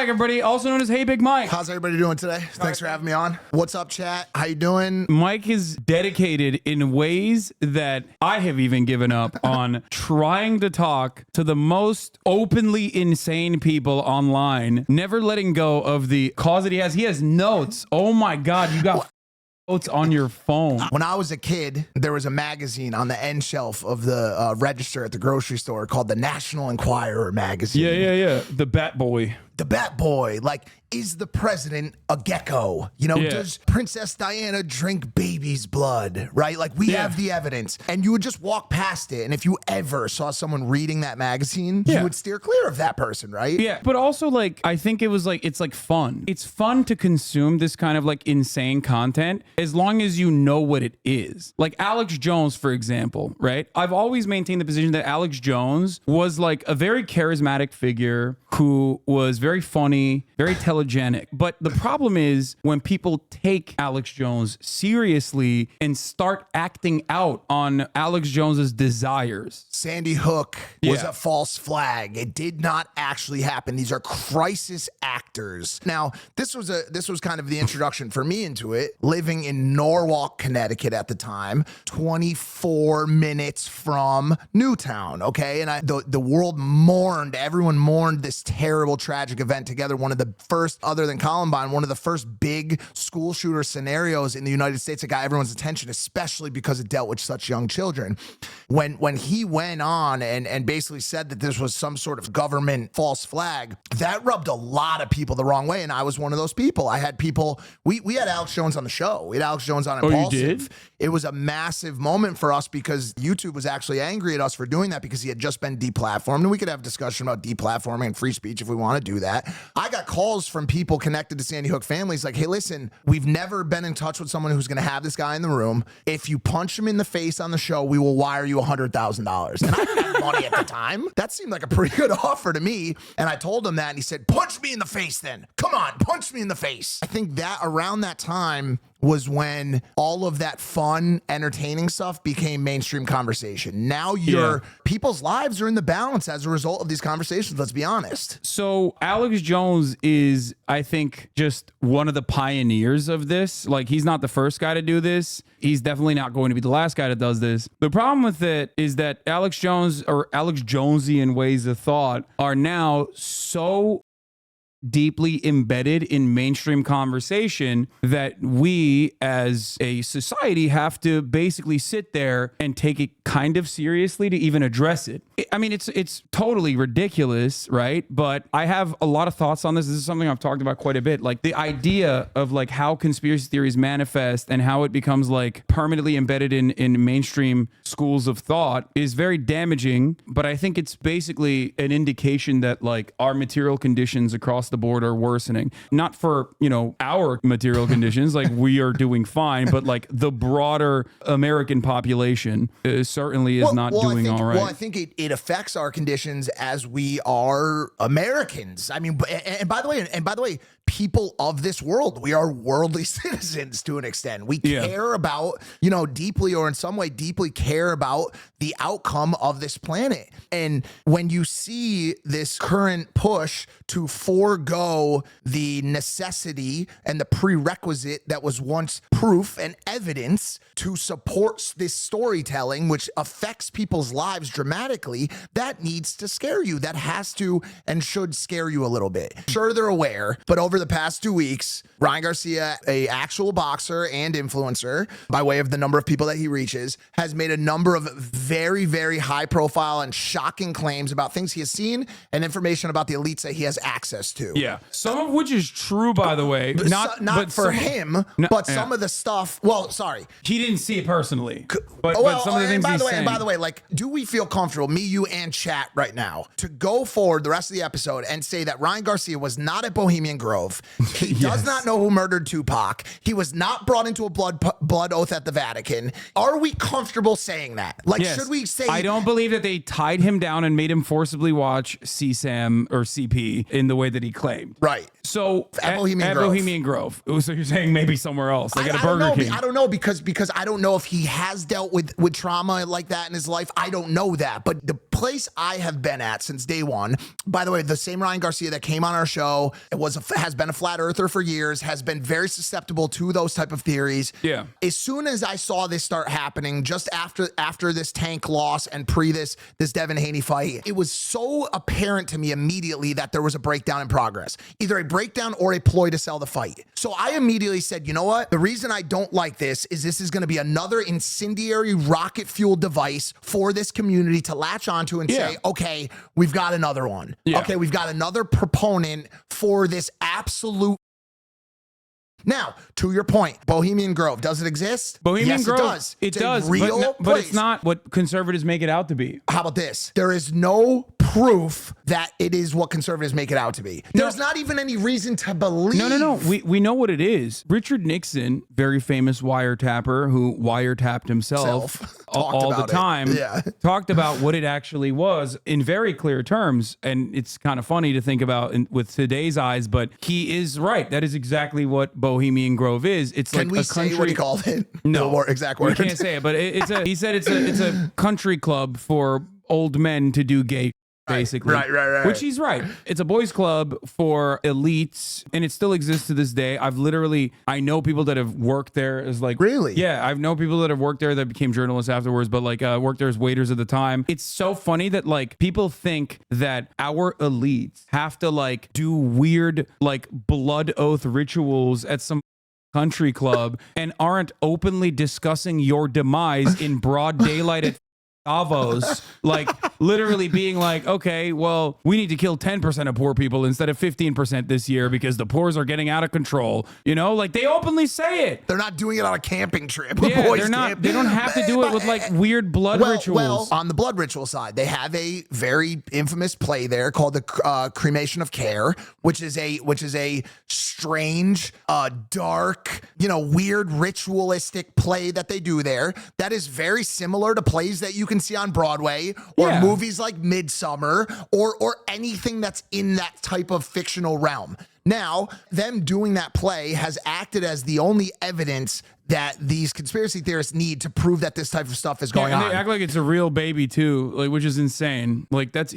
Majlak, everybody, also known as Hey Big Mike. How's everybody doing today? Thanks for having me on. What's up, chat? How you doing? Mike is dedicated in ways that I have even given up on trying to talk to the most openly insane people online, never letting go of the cause that he has. He has notes. Oh my God, you got notes on your phone. When I was a kid, there was a magazine on the end shelf of the register at the grocery store called the National Enquirer magazine. Yeah. The Bat Boy. The Bat Boy, like, is the president a gecko? You know, does Princess Diana drink baby's blood, right? Like, we have the evidence. And you would just walk past it. And if you ever saw someone reading that magazine, you would steer clear of that person, right? Yeah, but also, like, I think it was like, it's like fun. It's fun to consume this kind of like insane content as long as you know what it is. Like Alex Jones, for example, right? I've always maintained the position that Alex Jones was like a very charismatic figure who was very funny, very telegenic. But the problem is when people take Alex Jones seriously and start acting out on Alex Jones's desires. Sandy Hook was a false flag. It did not actually happen. These are crisis actors. Now, this was kind of the introduction for me into it. Living in Norwalk, Connecticut at the time, 24 minutes from Newtown, okay? And the world mourned, everyone mourned this terrible, tragic event together. One of the first, other than Columbine, one of the first big school shooter scenarios in the United States that got everyone's attention, especially because it dealt with such young children. When he went on and basically said that this was some sort of government false flag, that rubbed a lot of people the wrong way, and I was one of those people. I had people, we had Alex Jones on the show. We had Alex Jones on Impulsive. You did? It was a massive moment for us because YouTube was actually angry at us for doing that because he had just been deplatformed, and we could have a discussion about deplatforming and free speech if we want to do that. I got calls from people connected to Sandy Hook families like, hey, listen, we've never been in touch with someone who's going to have this guy in the room. If you punch him in the face on the show, we will wire you $100,000. And I didn't have money at the time. That seemed like a pretty good offer to me. And I told him that, and he said, punch me in the face then. Come on, punch me in the face. I think that around that time was when all of that fun, entertaining stuff became mainstream conversation. Now people's lives are in the balance as a result of these conversations, let's be honest. So Alex Jones is, I think, just one of the pioneers of this. Like, he's not the first guy to do this. He's definitely not going to be the last guy that does this. The problem with it is that Alex Jones or Alex Jonesian ways of thought are now so deeply embedded in mainstream conversation that we as a society have to basically sit there and take it kind of seriously to even address it. I mean, it's totally ridiculous, right? But I have a lot of thoughts on this. This is something I've talked about quite a bit. Like the idea of like how conspiracy theories manifest and how it becomes like permanently embedded in mainstream schools of thought is very damaging. But I think it's basically an indication that like our material conditions across the board are worsening. Not for, our material conditions, like we are doing fine, but like the broader American population certainly is not doing all right. Well, I think it affects our conditions as we are Americans. I mean, and by the way, people of this world, we are worldly citizens to an extent. We care about, deeply or in some way deeply care about the outcome of this planet. And when you see this current push to forego the necessity and the prerequisite that was once proof and evidence to support this storytelling, which affects people's lives dramatically, that needs to scare you. That has to and should scare you a little bit. Sure, they're aware, but over the past 2 weeks, Ryan Garcia, a actual boxer and influencer, by way of the number of people that he reaches, has made a number of very, very high profile and shocking claims about things he has seen and information about the elites that he has access to. Yeah. Some of which is true, by the way. Not for him, but some of the stuff, sorry. He didn't see it personally. But some of the things he's saying. And by the way, like, do we feel comfortable, me, you, and chat right now, to go forward the rest of the episode and say that Ryan Garcia was not at Bohemian Grove? He does not know who murdered Tupac. He was not brought into a blood oath at the Vatican. Are we comfortable saying that? Like, should we say... I don't believe that they tied him down and made him forcibly watch CSAM or CP in the way that he claimed. Right. So at Bohemian Grove. So you're saying maybe somewhere else, like at a Burger King. I don't know because I don't know if he has dealt with trauma like that in his life. I don't know that. But the place I have been at since day one, by the way, the same Ryan Garcia that came on our show, has been a flat earther for years, has been very susceptible to those type of theories. Yeah. As soon as I saw this start happening, just after this Tank loss and pre this Devin Haney fight, it was so apparent to me immediately that there was a breakdown in progress, either a breakdown or a ploy to sell the fight. So I immediately said, you know what? The reason I don't like this is going to be another incendiary rocket fuel device for this community to latch onto and say, okay, we've got another one. Yeah. Okay, we've got another proponent for this absolute. Now, to your point, Bohemian Grove, does it exist? Bohemian Grove, it does. It it's does, a real but it's not what conservatives make it out to be. How about this? There is no proof that it is what conservatives make it out to be. There's not even any reason to believe. No. We know what it is. Richard Nixon, very famous wiretapper who wiretapped himself all the time, talked about what it actually was in very clear terms. And it's kind of funny to think about with today's eyes, but he is right. That is exactly what Bohemian Grove is. It's Can like we a country. say what he called it? No, exact word. We can't say it, but he said it's a country club for old men to do gay. Basically, right. Which he's right. It's a boys' club for elites, and it still exists to this day. I know people that have worked there as like really. Yeah, I've known people that have worked there that became journalists afterwards, but like worked there as waiters at the time. It's so funny that like people think that our elites have to like do weird like blood oath rituals at some country club and aren't openly discussing your demise in broad daylight at Davos, like literally being like, okay, well, we need to kill 10% of poor people instead of 15% this year because the poors are getting out of control. You know, like they openly say it. They're not doing it on a camping trip. Yeah, they're not. They don't have to do it with like weird blood rituals. Well, on the blood ritual side, they have a very infamous play there called the cremation of care, which is a strange, dark, weird ritualistic play that they do there. That is very similar to plays that you can see on Broadway or movies like Midsummer or anything that's in that type of fictional realm. Now, them doing that play has acted as the only evidence that these conspiracy theorists need to prove that this type of stuff is going on. They act like it's a real baby too, like which is insane. Like that's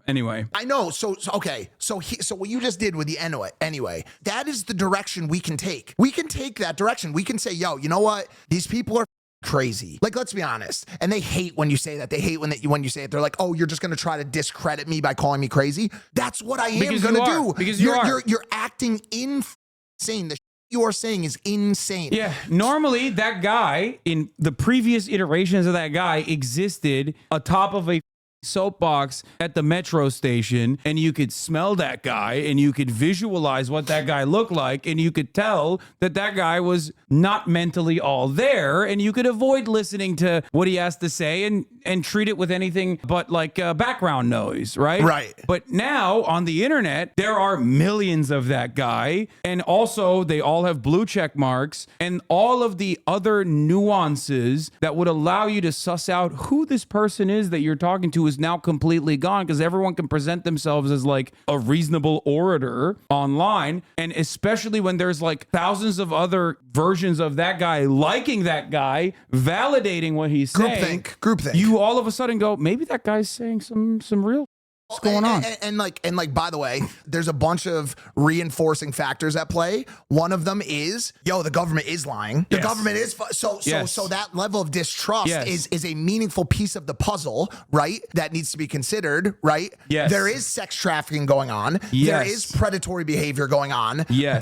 anyway. I know. So what you just did with the anyway, that is the direction we can take. We can take that direction. We can say, yo, you know what? These people are crazy. Like, let's be honest. And they hate when you say that. They hate when you say it. They're like, oh, you're just going to try to discredit me by calling me crazy. That's what I am going to do. Because you're acting insane. The you are saying is insane. Yeah. Normally that guy in the previous iterations of that guy existed atop of a soapbox at the metro station, and you could smell that guy and you could visualize what that guy looked like, and you could tell that guy was not mentally all there, and you could avoid listening to what he has to say and treat it with anything but like background noise, right? But now on the internet there are millions of that guy, and also they all have blue check marks and all of the other nuances that would allow you to suss out who this person is that you're talking to is now completely gone, because everyone can present themselves as like a reasonable orator online, and especially when there's like thousands of other versions of that guy liking that guy, validating what he's saying. Groupthink. You all of a sudden go, maybe that guy's saying some real. What's going on? And by the way, there's a bunch of reinforcing factors at play. One of them is, the government is lying. The government is so that level of distrust is a meaningful piece of the puzzle, right? That needs to be considered, right? Yes. There is sex trafficking going on. Yes. There is predatory behavior going on. Yes.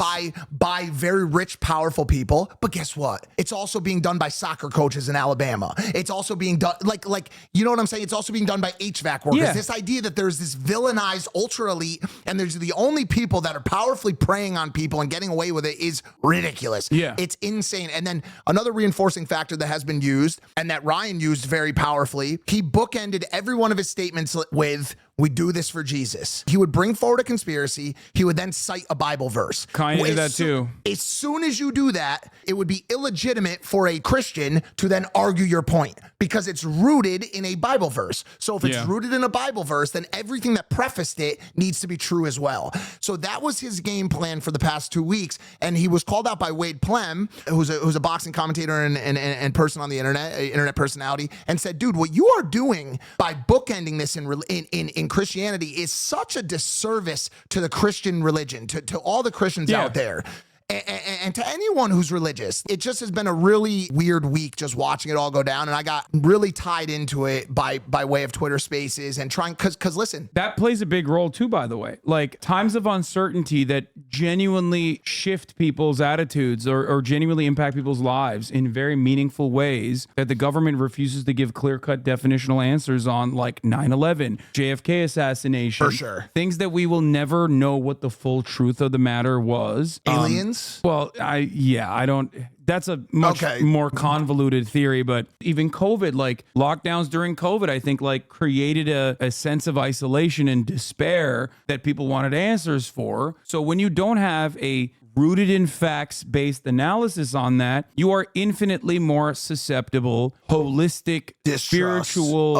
by very rich, powerful people. But guess what? It's also being done by soccer coaches in Alabama. It's also being done like you know what I'm saying? It's also being done by HVAC workers. Yeah. This idea that there's this villainized ultra elite and there's the only people that are powerfully preying on people and getting away with it is ridiculous. Yeah. It's insane. And then another reinforcing factor that has been used and that Ryan used very powerfully, he bookended every one of his statements with We do this for Jesus. He would bring forward a conspiracy. He would then cite a Bible verse. Kanye did that too. As soon as you do that, it would be illegitimate for a Christian to then argue your point because it's rooted in a Bible verse. So if it's rooted in a Bible verse, then everything that prefaced it needs to be true as well. So that was his game plan for the past 2 weeks. And he was called out by Wade Plem, who's a boxing commentator and person on the internet personality, and said, dude, what you are doing by bookending this in Christianity is such a disservice to the Christian religion, to all the Christians out there. And to anyone who's religious. It just has been a really weird week just watching it all go down. And I got really tied into it by way of Twitter Spaces and trying, because listen. That plays a big role too, by the way. Like times of uncertainty that genuinely shift people's attitudes or genuinely impact people's lives in very meaningful ways that the government refuses to give clear-cut definitional answers on, like 9/11, JFK assassination. For sure. Things that we will never know what the full truth of the matter was. Aliens? Well, I don't. That's a much more convoluted theory, but even COVID, like lockdowns during COVID, I think like created a sense of isolation and despair that people wanted answers for. So when you don't have a rooted in facts-based analysis on that, you are infinitely more susceptible, holistic, spiritual,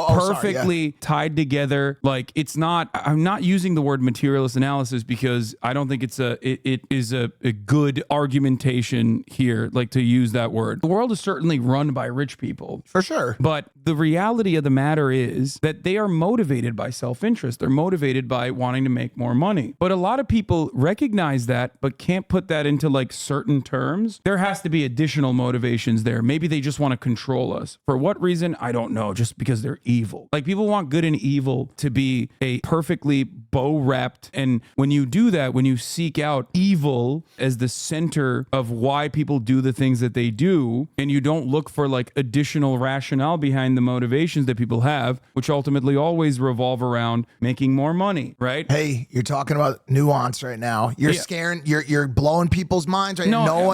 perfectly tied together. Like it's not, I'm not using the word materialist analysis because I don't think it is a good argumentation here, like to use that word. The world is certainly run by rich people. For sure. But the reality of the matter is that they are motivated by self-interest. They're motivated by wanting to make more money. But a lot of people recognize that, but can't put that into like certain terms. There has to be additional motivations there. Maybe they just want to control us. For what reason? I don't know. Just because they're evil. Like people want good and evil to be a perfectly bow wrapped. And when you do that, when you seek out evil as the center of why people do the things that they do, and you don't look for like additional rationale behind the motivations that people have, which ultimately always revolve around making more money, right? Hey, you're talking about nuance right now. You're scaring, you're blowing people's minds right now.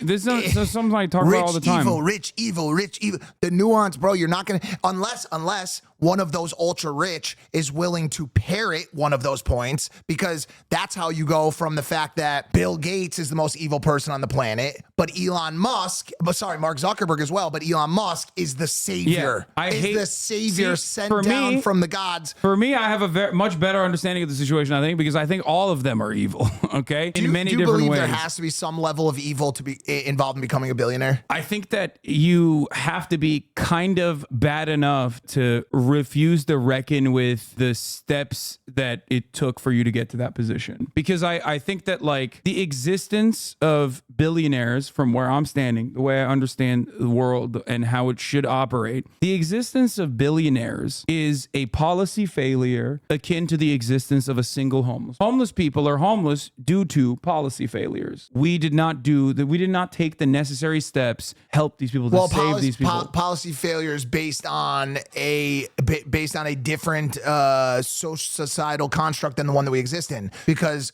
This is something I talk about all the time. Rich, evil. The nuance, bro, you're not going to, unless one of those ultra rich is willing to parrot one of those points, because that's how you go from the fact that Bill Gates is the most evil person on the planet, but Mark Zuckerberg as well, but Elon Musk is the savior. The savior sent down from the gods. For me, I have a much better understanding of the situation, I think, because I think all of them are evil, okay? In many different ways. There has to be some level of evil to be involved in becoming a billionaire? I think that you have to be kind of bad enough to refuse to reckon with the steps that it took for you to get to that position. Because I think that like the existence of billionaires, from where I'm standing, the way I understand the world and how it should operate, the existence of billionaires is a policy failure akin to the existence of a single homeless. Homeless people are homeless due to policy failures. We did not take the necessary steps, help these people to save these people. Policy failures based on a different societal construct than the one that we exist in, because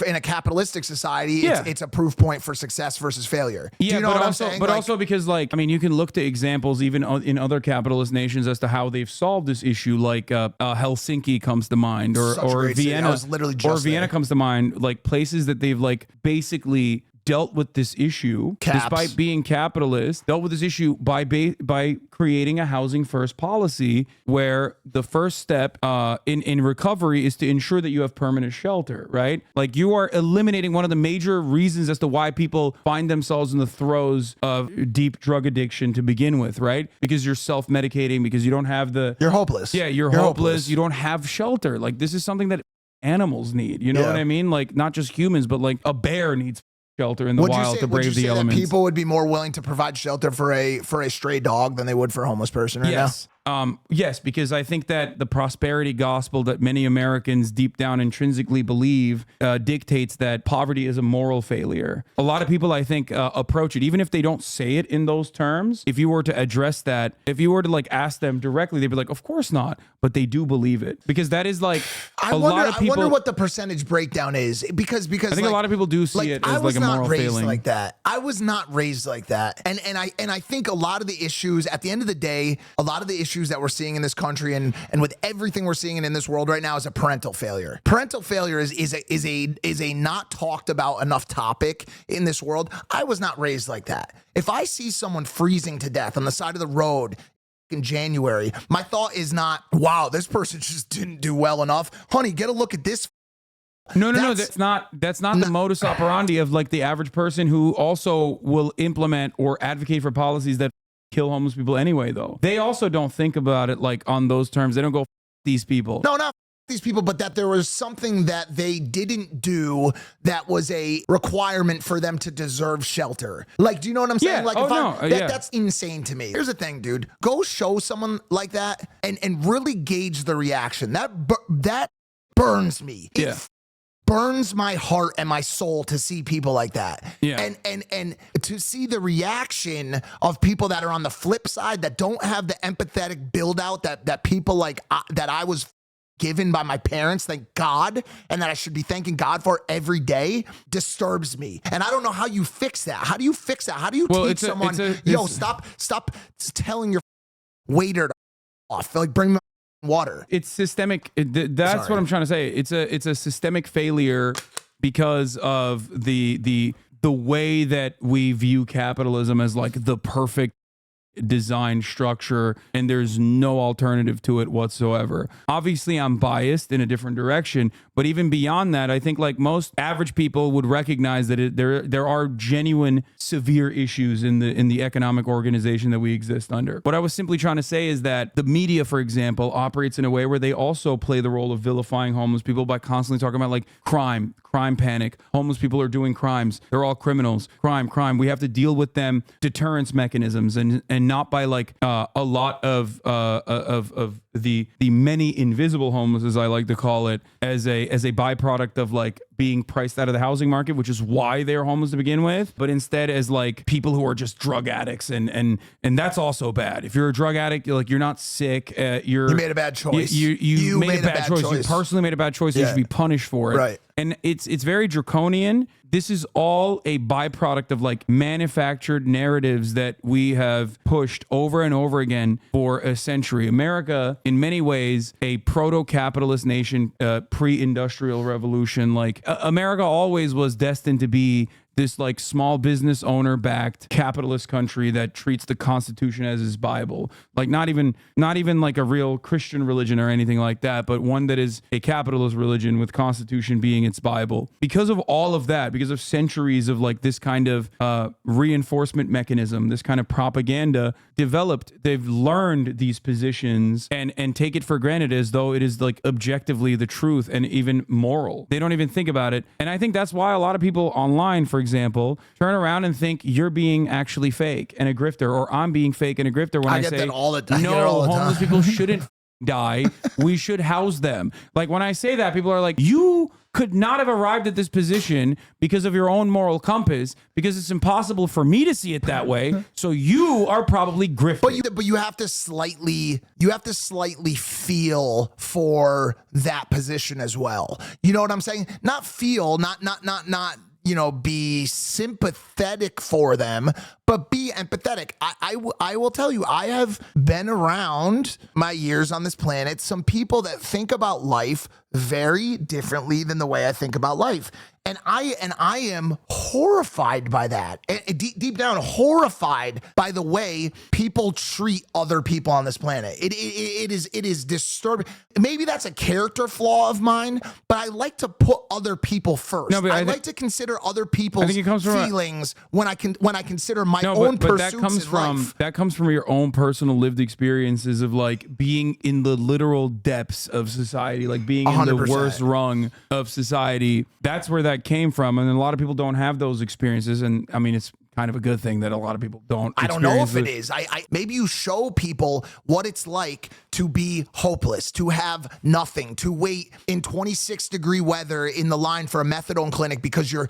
in a capitalistic society, it's a proof point for success versus failure. Do you know what I'm saying? But also because, like, I mean, you can look to examples even in other capitalist nations as to how they've solved this issue. Like Helsinki comes to mind, or Vienna. Vienna comes to mind. Like places that they've like basically dealt with this issue despite being capitalist, dealt with this issue by creating a housing first policy where the first step in recovery is to ensure that you have permanent shelter, right? Like you are eliminating one of the major reasons as to why people find themselves in the throes of deep drug addiction to begin with, right? Because you're self-medicating, because you don't have you're hopeless. Yeah, you're hopeless. You don't have shelter. Like this is something that animals need, you know what I mean? Like not just humans, but like a bear needs shelter in the wild to brave the elements. People would be more willing to provide shelter for a stray dog than they would for a homeless person right now? Yes, because I think that the prosperity gospel that many Americans deep down intrinsically believe dictates that poverty is a moral failure. A lot of people, I think, approach it, even if they don't say it in those terms. If you were to address that, if you were to like ask them directly, they'd be like, of course not. But they do believe it, because that is like I wonder what the percentage breakdown is, because I think a lot of people do see it as like a moral failing. Like that. I was not raised like that. And I think a lot of the issues, at the end of the day, a lot of the issues issues that we're seeing in this country and with everything we're seeing in this world right now is a parental failure. Parental failure is a not talked about enough topic in this world. I was not raised like that. If I see someone freezing to death on the side of the road in January, my thought is not, wow, this person just didn't do well enough. Honey, get a look at this. No, that's not the modus operandi of like the average person who also will implement or advocate for policies that kill homeless people anyway, though. They also don't think about it like on those terms. They don't go, these people. No, not these people, but that there was something that they didn't do that was a requirement for them to deserve shelter. Like, do you know what I'm saying? Yeah. Like, that's insane to me. Here's the thing, dude. Go show someone like that and really gauge the reaction. That burns me. Yeah. It burns my heart and my soul to see people like that. Yeah. And to see the reaction of people that are on the flip side that don't have the empathetic build out that people like that I was given by my parents, thank God, and that I should be thanking God for every day, disturbs me. And I don't know how you fix that. How do you fix that? How do you teach someone, stop telling your waiter to off, like bring me water. It's systemic. That's what I'm trying to say. It's a systemic failure because of the way that we view capitalism as like the perfect design structure, and there's no alternative to it whatsoever. Obviously, I'm biased in a different direction, but even beyond that, I think like most average people would recognize that there are genuine severe issues in the economic organization that we exist under. What I was simply trying to say is that the media, for example, operates in a way where they also play the role of vilifying homeless people by constantly talking about like crime panic. Homeless people are doing crimes. They're all criminals. Crime. We have to deal with them. Deterrence mechanisms and not by like a lot of the many invisible homeless, as I like to call it, as a byproduct of like being priced out of the housing market, which is why they are homeless to begin with, but instead as like people who are just drug addicts, and that's also bad. If you're a drug addict, you're not sick. You made a bad choice. You made a bad choice. You personally made a bad choice. Yeah. You should be punished for it. Right. And it's very draconian. This is all a byproduct of like manufactured narratives that we have pushed over and over again for a century. America, in many ways, a proto-capitalist nation, pre-industrial revolution. Like America always was destined to be this like small business owner backed capitalist country that treats the Constitution as his Bible. Like not even like a real Christian religion or anything like that, but one that is a capitalist religion with Constitution being its Bible. Because of all of that, because of centuries of like this kind of reinforcement mechanism, this kind of propaganda developed, they've learned these positions and take it for granted as though it is like objectively the truth and even moral. They don't even think about it. And I think that's why a lot of people online, for example, turn around and think you're being actually fake and a grifter, or I'm being fake and a grifter when I say that all the time. No, homeless people shouldn't die. We should house them. Like when I say that, people are like, you could not have arrived at this position because of your own moral compass, because it's impossible for me to see it that way. So you are probably grifting. But you have to slightly feel for that position as well. You know what I'm saying? Not feel, not be sympathetic for them, but be empathetic. I will tell you, I have been around my years on this planet some people that think about life very differently than the way I think about life. And I am horrified by that. Deep down, horrified by the way people treat other people on this planet. It is disturbing. Maybe that's a character flaw of mine, but I like to put other people first. No, I like to consider other people's feelings when I consider my own pursuits in life. That comes from your own personal lived experiences of like being in the literal depths of society, like being in 100%. The worst rung of society. That's where that came from, and a lot of people don't have those experiences, and I mean it's kind of a good thing that a lot of people don't. I don't know if it is. I maybe you show people what it's like to be hopeless, to have nothing, to wait in 26-degree weather in the line for a methadone clinic because you're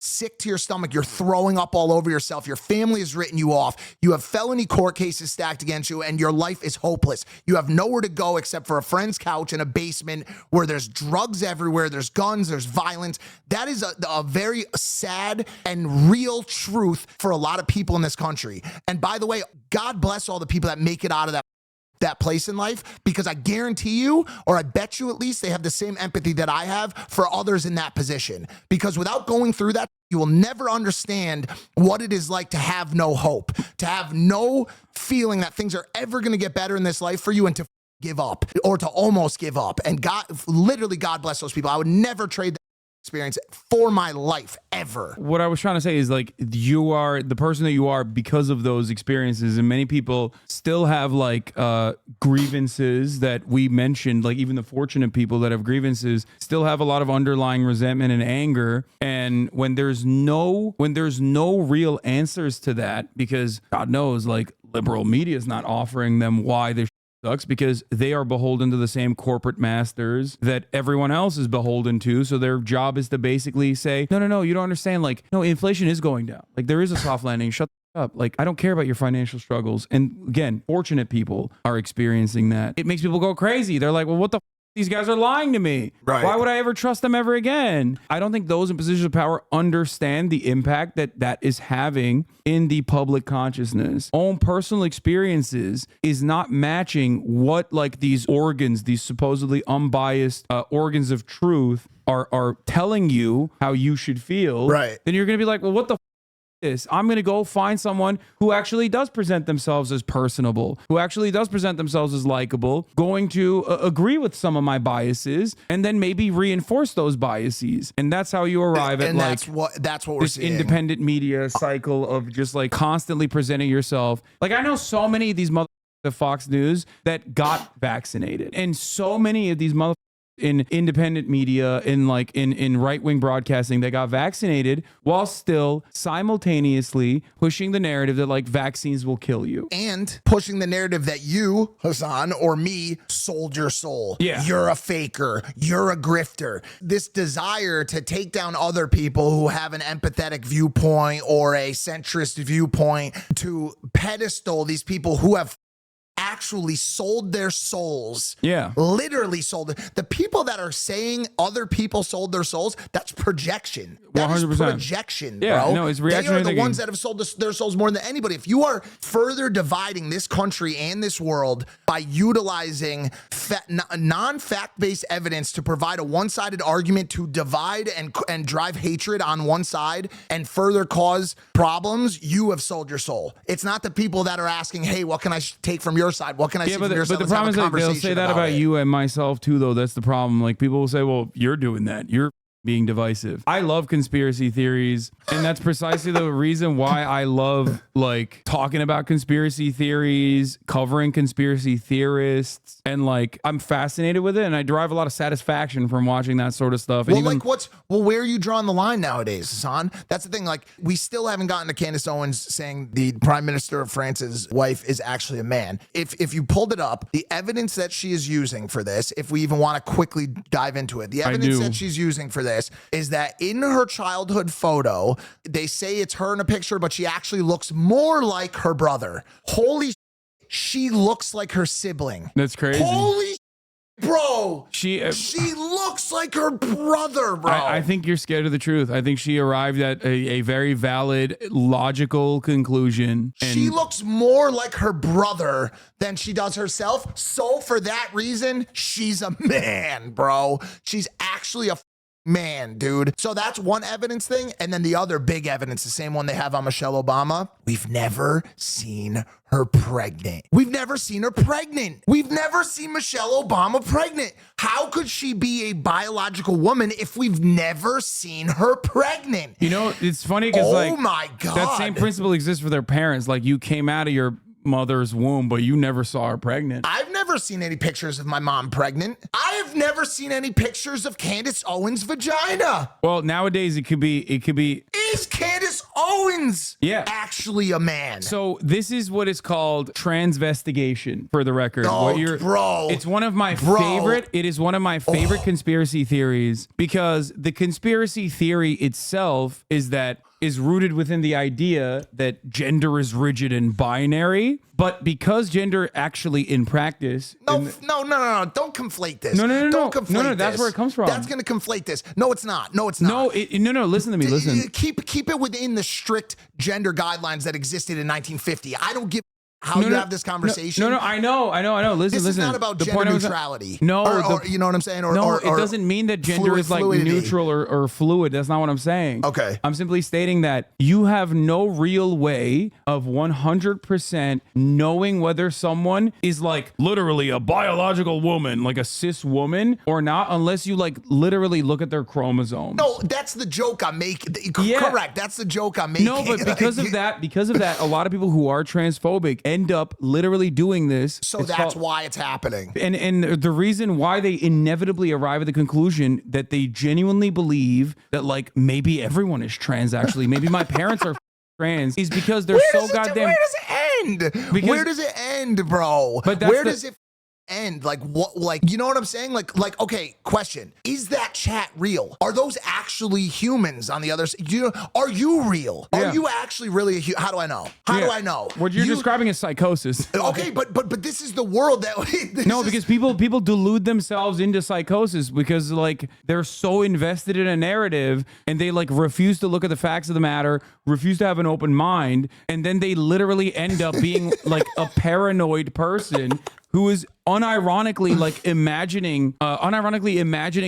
sick to your stomach, you're throwing up all over yourself, your family has written you off, you have felony court cases stacked against you, and your life is hopeless. You have nowhere to go except for a friend's couch in a basement where there's drugs everywhere, there's guns, there's violence. That is a very sad and real truth for a lot of people in this country. And by the way, God bless all the people that make it out of that that place in life, because I guarantee you, or I bet you at least, they have the same empathy that I have for others in that position. Because without going through that, you will never understand what it is like to have no hope, to have no feeling that things are ever going to get better in this life for you, and to give up, or to almost give up. And God, literally, God bless those people. I would never trade that experience for my life ever. What I was trying to say is, like, you are the person that you are because of those experiences, and many people still have like grievances that we mentioned. Like, even the fortunate people that have grievances still have a lot of underlying resentment and anger. And when there's no real answers to that, because God knows, like, liberal media is not offering them why this sucks, because they are beholden to the same corporate masters that everyone else is beholden to. So their job is to basically say, no, you don't understand. Like, no, inflation is going down. Like, there is a soft landing. Shut the up. Like, I don't care about your financial struggles. And again, fortunate people are experiencing that. It makes people go crazy. They're like, well, what the these guys are lying to me. Right. Why would I ever trust them ever again? I don't think those in positions of power understand the impact that is having in the public consciousness. Own personal experiences is not matching what, like, these organs, these supposedly unbiased organs of truth are telling you how you should feel. Right. Then you're going to be like, well, what the this? I'm going to go find someone who actually does present themselves as personable, who actually does present themselves as likable, going to agree with some of my biases, and then maybe reinforce those biases. And that's how you arrive at, like, that's what we're this seeing. independent media cycle of just, like, constantly presenting yourself. Like, I know so many of these the Fox News that got vaccinated, and so many of these in independent media, in right-wing broadcasting, they got vaccinated while still simultaneously pushing the narrative that, like, vaccines will kill you. And pushing the narrative that you, Hasan, or me, sold your soul. Yeah. You're a faker. You're a grifter. This desire to take down other people who have an empathetic viewpoint or a centrist viewpoint, to pedestal these people who have actually sold their souls. Yeah. Literally sold it. The people that are saying other people sold their souls, that's projection. That is 100%. projection, Yeah, bro. no, it's They reactionary are the thinking. ones that have sold their souls more than anybody. If you are further dividing this country and this world by utilizing non-fact-based evidence to provide a one-sided argument to divide and drive hatred on one side and further cause problems, you have sold your soul. It's not the people that are asking, hey, what can I take from your side? What can I see from your side? But the Let's have problem a is, like, they'll conversation say that about it. you and myself too, though. That's the problem. Like, people will say, well, you're doing that. You're being divisive. I love conspiracy theories, and that's precisely the reason why I love, like, talking about conspiracy theories, covering conspiracy theorists, and, like, I'm fascinated with it, and I derive a lot of satisfaction from watching that sort of stuff. And Well, where are you drawing the line nowadays, Hasan? That's the thing. Like, we still haven't gotten to Candace Owens saying the Prime Minister of France's wife is actually a man. If you pulled it up, the evidence that she is using for this, if we even want to quickly dive into it, the evidence that she's using for this is that in her childhood photo, they say it's her in a picture, but she actually looks more like her brother. Holy, she looks like her sibling. That's crazy. Holy, bro. She looks like her brother, bro. I think you're scared of the truth. I think she arrived at a very valid, logical conclusion. And she looks more like her brother than she does herself. So for that reason, she's a man, bro. She's actually a man, dude. So that's one evidence thing. And then the other big evidence, the same one they have on Michelle Obama, we've never seen her pregnant. We've never seen her pregnant. We've never seen Michelle Obama pregnant. How could she be a biological woman if we've never seen her pregnant? You know, it's funny because, oh my God, that same principle exists for their parents. Like, you came out of your mother's womb, but you never saw her pregnant. I've never seen any pictures of my mom pregnant. I have never seen any pictures of Candace Owens' vagina. Well, nowadays it could be. Is Candace Owens actually a man? So this is what is called transvestigation, for the record. Bro. It's one of my favorite. It is one of my favorite conspiracy theories, because the conspiracy theory itself is rooted within the idea that gender is rigid and binary, but because gender actually in practice... No, don't conflate this. No. Don't conflate this. No, that's where it comes from. That's going to conflate this. No, it's not. No, it's not. No, listen to me, listen. Keep it within the strict gender guidelines that existed in 1950. I don't give how you have this conversation. No, I know. Listen, this is not about gender neutrality. No, or you know what I'm saying? Or it doesn't mean that gender is like fluidity. neutral or fluid. That's not what I'm saying. Okay. I'm simply stating that you have no real way of 100% knowing whether someone is like literally a biological woman, like a cis woman, or not, unless you like literally look at their chromosomes. No, that's the joke I'm making. Correct. That's the joke I'm making. No, but because of that, a lot of people who are transphobic end up literally doing this. So that's why it's happening. And the reason why they inevitably arrive at the conclusion that they genuinely believe that like maybe everyone is trans, actually, maybe my parents are trans, is because they're so goddamn. Where does it end? Where does it end, bro? But where does it end? Like what? Like, you know what I'm saying? Like okay, question: is that chat real? Are those actually humans on the other side? Are you real? Are you actually really a human? How do I know? How do I know? What you're describing is psychosis. Okay, but this is the world that no, because people delude themselves into psychosis because like they're so invested in a narrative and they like refuse to look at the facts of the matter, refuse to have an open mind, and then they literally end up being like a paranoid person who is unironically imagining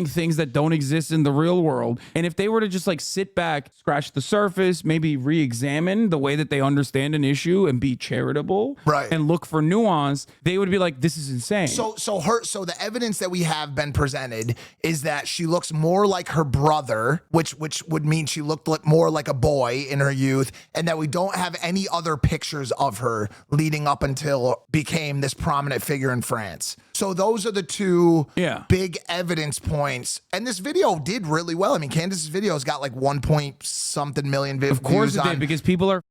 things that don't exist in the real world. And if they were to just like sit back, scratch the surface, maybe re-examine the way that they understand an issue and be charitable, right, and look for nuance, they would be like, this is insane. So the evidence that we have been presented is that she looks more like her brother, which would mean she looked more like a boy in her youth, and that we don't have any other pictures of her leading up until became this prominent figure in France. So those are the two big evidence points. And this video did really well. I mean, Candace's video's got like 1-point-something million views. Of course it did, because people are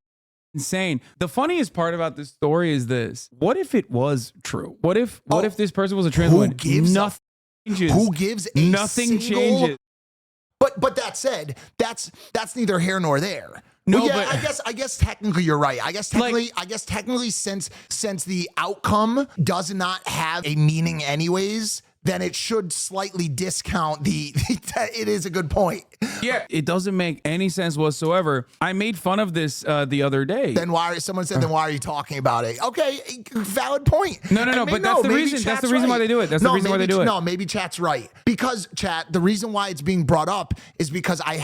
insane. The funniest part about this story is this: what if it was true? What if this person was a trans woman? Nothing changes. Who gives a nothing changes? But that said, that's neither here nor there. No, well, yeah, but I guess technically you're right. I guess technically since the outcome does not have a meaning anyways, then it should slightly discount it is a good point. Yeah, it doesn't make any sense whatsoever. I made fun of this the other day. Then why are you talking about it? Okay, valid point. No, but that's the reason. That's the reason why they do it. That's the reason why they do it. No, maybe chat's right. Because chat, the reason why it's being brought up is because I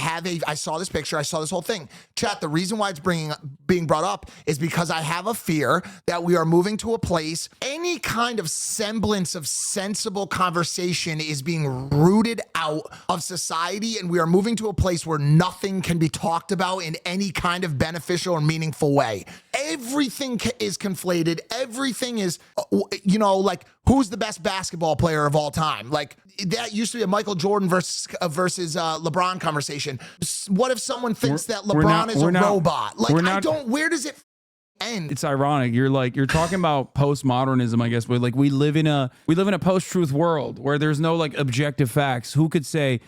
saw this picture, I saw this whole thing. Chat, the reason why it's being brought up is because I have a fear that we are moving to a place, any kind of semblance of sensible conversation is being rooted out of society, and we are moving to a place where nothing can be talked about in any kind of beneficial or meaningful way. Everything is conflated. Everything is, like, who's the best basketball player of all time? Like, that used to be a Michael Jordan versus LeBron conversation. What if someone thinks that LeBron is a robot? Like, where does it end? It's ironic. You're talking about postmodernism, I guess, but like we live in a post-truth world where there's no like objective facts. Who's to say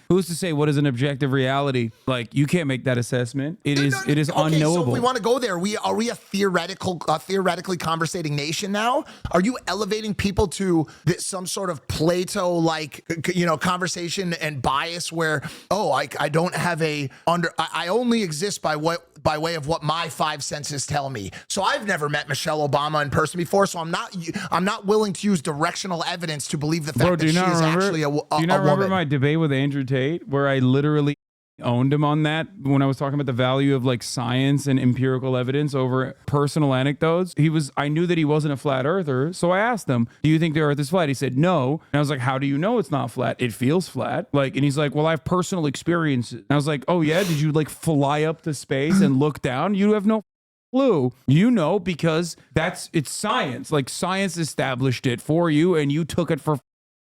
what is an objective reality? Like, you can't make that assessment. It is unknowable. So if we want to go there, are we a theoretically conversating nation now? Are you elevating people to some sort of Plato like conversation and bias where I don't have I only exist by way of what my five senses tell me? So I've never met Michelle Obama in person before, so I'm not willing to use directional evidence to believe the fact that she is actually a woman. Do you not remember my debate with Andrew Tate where I literally owned him on that when I was talking about the value of like science and empirical evidence over personal anecdotes? I knew that he wasn't a flat earther, so I asked him, do you think the earth is flat? He said no. And I was like, how do you know it's not flat? It feels flat. Like, and he's like, well, I have personal experiences. And I was like, oh yeah, did you like fly up to space and look down? You have no clue. Because it's science. Like, science established it for you and you took it for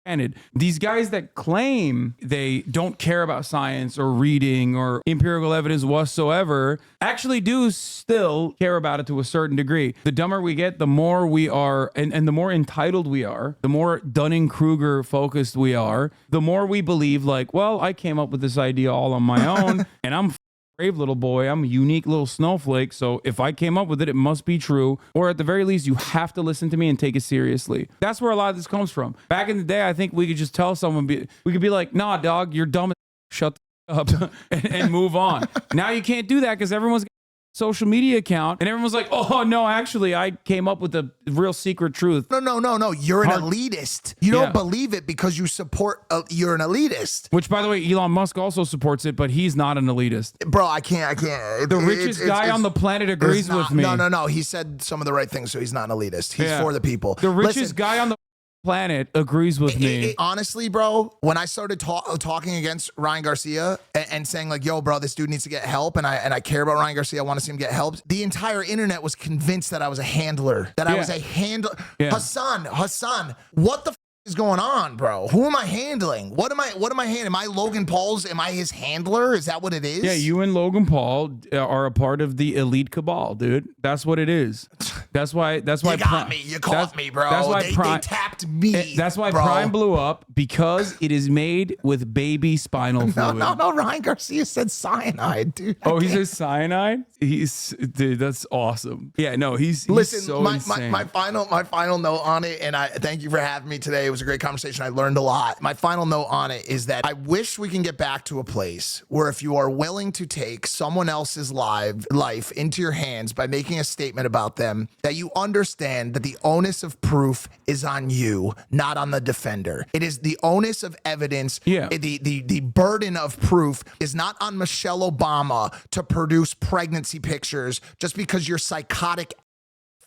granted. These guys that claim they don't care about science or reading or empirical evidence whatsoever actually do still care about it to a certain degree. The dumber we get, the more we are, and the more entitled we are, the more Dunning-Kruger focused we are, the more we believe like, well, I came up with this idea all on my own and I'm brave little boy. I'm a unique little snowflake. So if I came up with it, it must be true. Or at the very least, you have to listen to me and take it seriously. That's where a lot of this comes from. Back in the day, I think we could just tell someone, we could be like, nah, dog, you're dumb. Shut the up and move on. Now you can't do that because everyone's social media account, and everyone was like, oh no, actually I came up with the real secret truth. No. You're an elitist. You don't believe it because you support, you're an elitist. Which, by the way, Elon Musk also supports it, but he's not an elitist. Bro, I can't. The richest guy on the planet agrees with me. No. He said some of the right things, so he's not an elitist. He's for the people. The richest guy on the planet agrees with me. Honestly, bro, when I started talking against Ryan Garcia and saying like, yo, bro, this dude needs to get help, and I care about Ryan Garcia, I want to see him get help, the entire internet was convinced that I was a handler, I was a handler. Hassan, what the is going on, bro? Who am I handling? What am I handling? Am I Logan Paul's? Am I his handler? Is that what it is? Yeah, you and Logan Paul are a part of the elite cabal, dude. That's what it is. That's why you got me. You caught me, bro. That's why they tapped me. That's why bro. Prime blew up, because it is made with baby spinal fluid. No. Ryan Garcia said cyanide, dude. Oh, he says cyanide? Dude, that's awesome. Yeah, no, he's Listen, so insane. my final note on it, and I thank you for having me today. It was a great conversation. I learned a lot. My final note on it is that I wish we can get back to a place where if you are willing to take someone else's life into your hands by making a statement about them, that you understand that the onus of proof is on you, not on the defender. It is the onus of evidence. Yeah. The burden of proof is not on Michelle Obama to produce pregnancy pictures just because your psychotic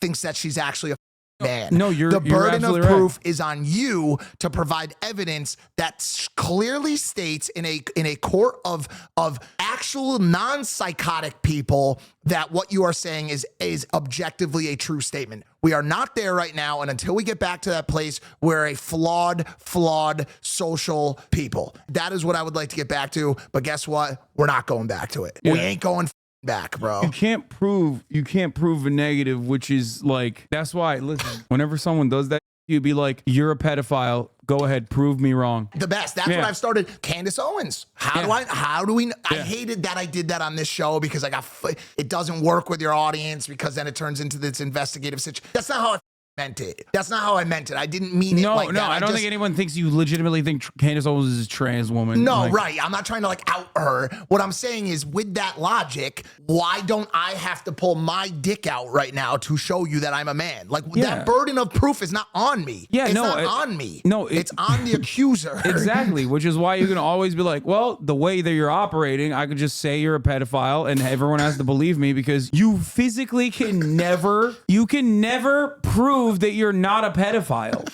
thinks that she's actually a man. No, the burden of proof right. is on you to provide evidence that clearly states in a court of actual non-psychotic people that what you are saying is objectively a true statement. We are not there right now, and until we get back to that place, we're a flawed social people. That is what I would like to get back to, but guess what? We're not going back to it. Yeah. We ain't going back, bro. You can't prove a negative, which is like, that's why, listen, whenever someone does that, you'd be like, you're a pedophile. Go ahead, prove me wrong. The best. That's what I've started. Candace Owens. How do we I hated that I did that on this show because it doesn't work with your audience because then it turns into this investigative situation. That's not how I meant it. That's not how I meant it. I didn't mean it like that. No, I don't think anyone thinks you legitimately think Candace Owens is a trans woman. No, right. I'm not trying to out her. What I'm saying is, with that logic, why don't I have to pull my dick out right now to show you that I'm a man? That burden of proof is not on me. Yeah, it's not on me. No, it's on the accuser. Exactly, which is why you can always be like, well, the way that you're operating, I could just say you're a pedophile and everyone has to believe me because you physically can never prove that you're not a pedophile.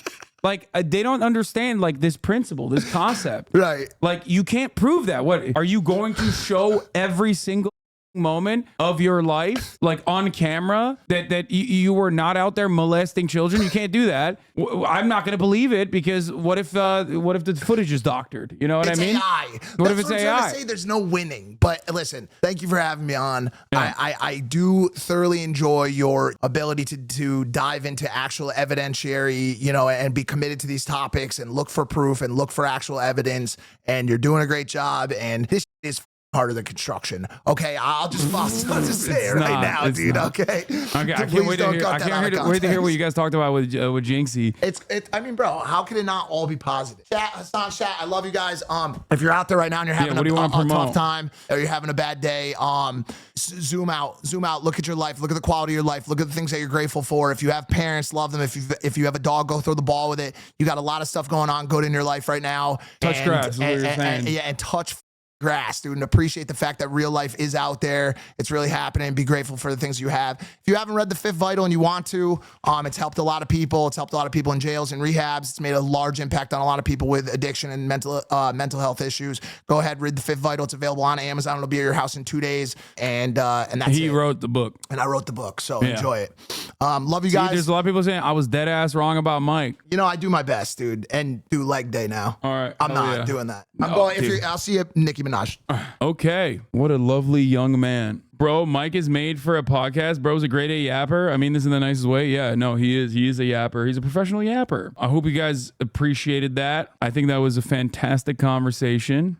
They don't understand this principle, this concept. Right. You can't prove that. What are you going to show every single moment of your life on camera that you were not out there molesting children? You can't do that. I'm not going to believe it because what if the footage is doctored? You know what I mean? AI. What if it's AI? I'm trying to say there's no winning. But listen, thank you for having me on. Yeah. I do thoroughly enjoy your ability to dive into actual evidentiary, and be committed to these topics and look for proof and look for actual evidence. And you're doing a great job. And this is part of the construction. Okay, I'll just say it right now, dude. Not. Okay. I can't wait to hear what you guys talked about with Jinxie. I mean, bro, how can it not all be positive? Hassan, chat, I love you guys. If you're out there right now and you're having a tough time or you're having a bad day, zoom out, look at your life, look at the quality of your life, look at the things that you're grateful for. If you have parents, love them. If you have a dog, go throw the ball with it. You got a lot of stuff going on good in your life right now. Touch grass, is what you're saying. And touch grass, dude, and appreciate the fact that real life is out there. It's really happening. Be grateful for the things you have. If you haven't read The Fifth Vital and you want to, it's helped a lot of people. It's helped a lot of people in jails and rehabs. It's made a large impact on a lot of people with addiction and mental health issues. Go ahead, read The Fifth Vital. It's available on Amazon. It'll be at your house in 2 days. And that's it. He wrote the book. And I wrote the book, so enjoy it. Love you guys. There's a lot of people saying I was dead ass wrong about Mike. I do my best, dude, and do leg day now. All right. I'm not doing that. I'm going. I'll see you at Nicki Minaj. Okay. What a lovely young man. Bro, Mike is made for a podcast. Bro's a grade A yapper. I mean this in the nicest way. Yeah, no, he is. He is a yapper. He's a professional yapper. I hope you guys appreciated that. I think that was a fantastic conversation.